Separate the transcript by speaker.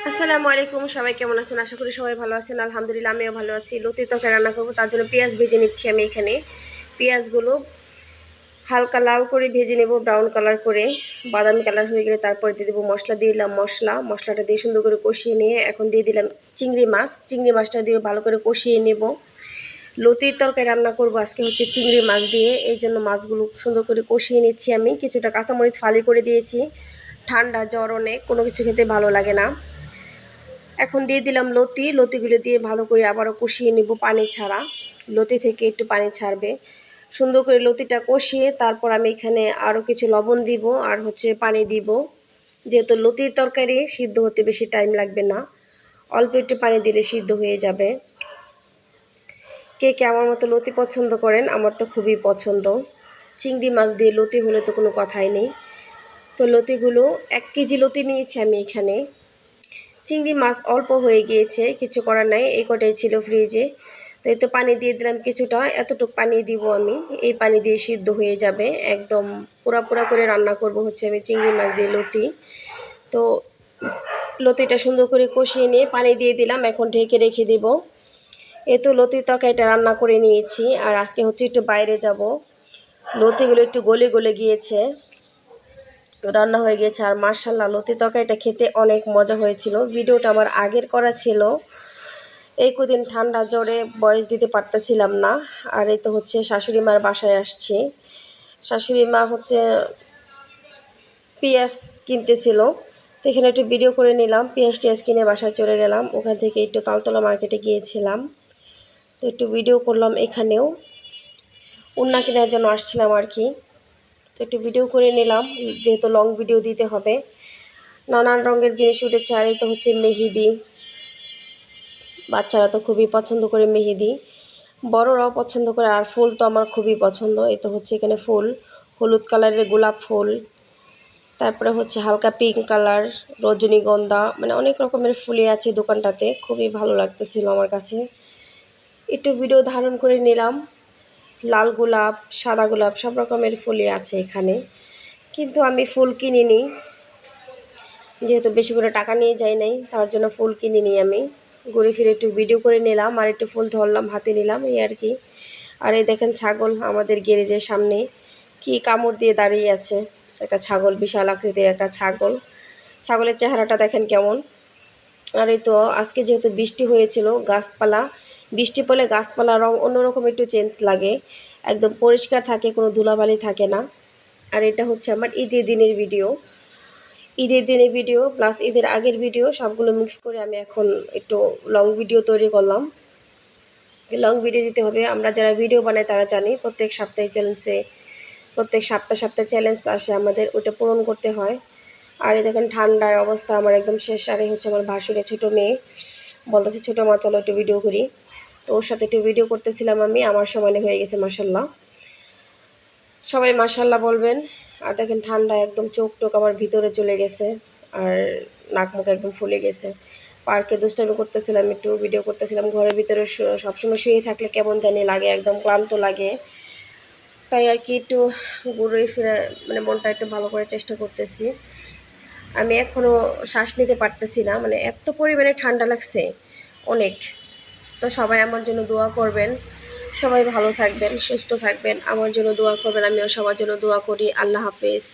Speaker 1: আসসালামু আলাইকুম, সবাই কেমন আছেন? আশা করি সবাই ভালো আছেন। আলহামদুলিল্লাহ আমিও ভালো আছি। লতি তরকারি রান্না করব, তার জন্য পেঁয়াজ ভেজে নিচ্ছি আমি এখানে। পেঁয়াজগুলো হালকা লাল করে ভেজে নেব, ব্রাউন কালার করে। বাদামি কালার হয়ে গেলে তারপরে দিয়ে দেবো মশলা। দিয়ে দিলাম মশলাটা দিয়ে সুন্দর করে কষিয়ে নিয়ে এখন দিয়ে দিলাম চিংড়ি মাছটা দিয়ে ভালো করে কষিয়ে নেব। লতির তরকারি রান্না করব আজকে হচ্ছে চিংড়ি মাছ দিয়ে, এই জন্য মাছগুলো সুন্দর করে কষিয়ে নিচ্ছি আমি। কিছুটা কাঁচামরিচ ফালি করে দিয়েছি। ঠান্ডা জ্বর অনেক, কোনো কিছু খেতে ভালো লাগে না। এখন দিয়ে দিলাম লতিগুলো দিয়ে ভালো করে আবারও কষিয়ে নিব পানি ছাড়া। লতি থেকে একটু পানি ছাড়বে। সুন্দর করে লতিটা কষিয়ে তারপর আমি এখানে আরও কিছু লবণ দিব আর হচ্ছে পানি দিব। যেহেতু লতির তরকারি সিদ্ধ হতে বেশি টাইম লাগবে না, অল্প একটু পানি দিলে সিদ্ধ হয়ে যাবে। কে কে আমার মতো লতি পছন্দ করেন? আমার তো খুবই পছন্দ। চিংড়ি মাছ দিয়ে লতি হলে তো কোনো কথাই নেই। তো লতিগুলো 1 কেজি লতি নিয়েছি আমি এখানে। চিংড়ি মাছ অল্প হয়ে গিয়েছে, কিছু করার নাই, এই কটাই ছিল ফ্রিজে। তো এই তো পানি দিয়ে দিলাম কিছুটা, এতটুকু পানি দিব আমি। এই পানি দিয়ে সিদ্ধ হয়ে যাবে, একদম পোড়া করে রান্না করব হচ্ছে আমি চিংড়ি মাছ দিয়ে লতি। তো লতিটা সুন্দর করে কষিয়ে নিয়ে পানি দিয়ে দিলাম, এখন ঢেকে রেখে দেব। এই তো লতির তরকারিটা রান্না করে নিয়েছি। আর আজকে হচ্ছে একটু বাইরে যাব, লতিগুলো একটু গলে গিয়েছে, রান্না হয়ে গেছে। আর মাশাআল্লাহ লতি তরকারিটা খেতে অনেক মজা হয়েছিল। ভিডিওটা আমার আগের করা ছিল, এই কদিন ঠান্ডা জ্বরে ভয়েস দিতে পারতেছিলাম না। আর এই তো হচ্ছে শাশুড়ি মার বাসায় আসছি। শাশুড়ি মা হচ্ছে পেঁয়াজ কিনতেছিল, তো এখানে একটু ভিডিও করে নিলাম। পেঁয়াজ কিনে বাসায় চলে গেলাম, ওখান থেকে একটু তালতলা মার্কেটে গিয়েছিলাম, তো একটু ভিডিও করলাম এখানেও। ওড়না কেনার জন্য আসছিলাম আর কি, তো একটু ভিডিও করে নিলাম যেহেতু লং ভিডিও দিতে হবে। নানান রঙের জিনিস উঠেছে। আর এই তো হচ্ছে মেহেদি, বাচ্চারা তো খুবই পছন্দ করে মেহেদি, বড়রাও পছন্দ করে। আর ফুল তো আমার খুবই পছন্দ। এই তো হচ্ছে এখানে ফুল, হলুদ কালারের গোলাপ ফুল, তারপরে হচ্ছে হালকা পিঙ্ক কালার, রজনীগন্ধা, মানে অনেক রকমের ফুলই আছে দোকানটাতে। খুবই ভালো লাগতেছিল আমার কাছে, একটু ভিডিও ধারণ করে নিলাম। লাল গোলাপ, সাদা গোলাপ, সব রকমের ফুলই আছে এখানে, কিন্তু আমি ফুল কিনিনি, যেহেতু বেশি করে টাকা নিয়ে যাই নাই, তার জন্য ফুল কিনিনি আমি। ঘুরে ফিরে একটু ভিডিও করে নিলাম আর একটু ফুল ধরলাম, হাতে নিলাম, এই আর কি। আর এই দেখেন ছাগল আমাদের গ্যারেজের সামনে কি কামড় দিয়ে দাঁড়িয়ে আছে। একটা ছাগল, বিশাল আকৃতির একটা ছাগল। ছাগলের চেহারাটা দেখেন কেমন। আর এই তো আজকে যেহেতু বৃষ্টি হয়েছিল, গাছপালা, বৃষ্টি পড়লে গাছপালার রং অন্যরকম একটু চেঞ্জ লাগে, একদম পরিষ্কার থাকে, কোনো ধুলাবালি থাকে না। আর এটা হচ্ছে আমার ঈদের দিনের ভিডিও প্লাস ঈদের আগের ভিডিও, সবগুলো মিক্স করে আমি এখন একটু লং ভিডিও তৈরি করলাম। লং ভিডিও দিতে হবে, আমরা যারা ভিডিও বানাই তারা জানি প্রত্যেক সপ্তাহে চ্যালেঞ্জ আসে আমাদের, ওটা পূরণ করতে হয়। আর এই দেখেন ঠান্ডার অবস্থা আমার একদম শেষ। আর এই হচ্ছে আমার ভাসুরের ছোটো মেয়ে, বলতেছে ছোটো মা চলো একটু ভিডিও করি। তো ওর সাথে একটু ভিডিও করতেছিলাম আমি, আমার সমানে হয়ে গেছে মাশাল্লাহ। সবাই মাশাল্লাহ বলবেন। আর দেখেন ঠান্ডা একদম চোখ টোক আমার ভিতরে চলে গেছে, আর নাক মুখ একদম ফুলে গেছে। পার্কে দুষ্টামি করতেছিলাম, একটু ভিডিও করতেছিলাম। ঘরের ভিতরে সবসময় শুয়ে থাকলে কেমন জানি লাগে, একদম ক্লান্ত লাগে। তাই আর কি একটু ঘুরে ফিরে মানে মনটা একটু ভালো করে চেষ্টা করতেছি। আমি এখনও শ্বাস নিতে পারতেছি না, মানে এত পরিমাণে ঠান্ডা লাগছে অনেক। তো সবাই আমার জন্য দোয়া করবেন, সবাই ভালো থাকবেন, সুস্থ থাকবেন, আমার জন্য দোয়া করবেন, আমিও সবার জন্য দোয়া করি। আল্লাহ হাফেজ।